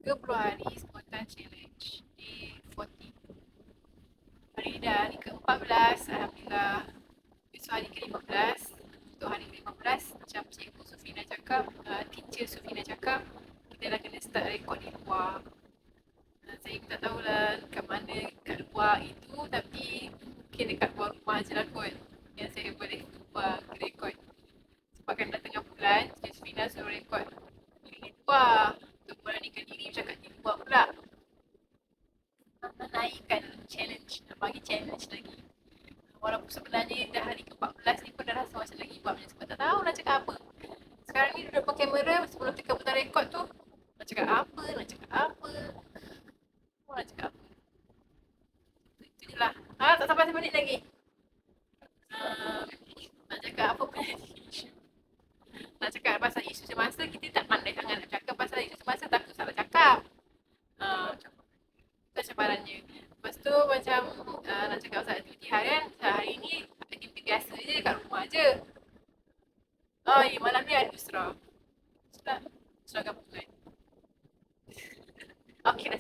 30 hari spontan challenge day 40. Hari ni dah hari ke-14. Alhamdulillah. Besok hari ke-15. Untuk hari ke-15, macam Cikgu Sufina cakap, teacher Sufina cakap, kita dah kena start rekod di luar. Saya pun tak tahulah kat mana kat luar itu, tapi mungkin dekat luar rumah je lah kot yang saya boleh keluar rekod. Sebab kan dah tengah bulan, Cikgu Sufina suruh rekod di luar untuk beranikan diri bercakap di luar pula. Naikkan challenge, nak bagi challenge lagi. Walaupun sebenarnya dah hari ke-14 ni pun dah rasa macam lagi buat macam sebab tak tahu nak cakap apa. Sekarang ni duduk depan kamera sebelum tekan butang rekod tu, nak cakap apa, nak cakap apa. Nak cakap apa. Itu je lah. Tak sampai 1 minit lagi. Nak cakap apa pun nak cakap pasal isu semasa, kita tak pandai sangat nak cakap pasal isu semasa, takut salah cakap. Itu cabarannya. Lepas tu macam nak cakap pasal aktiviti harian, hari ni aktiviti biasa je kat rumah je. Malam ni ada Usra. Usra gabungan. Okay, dah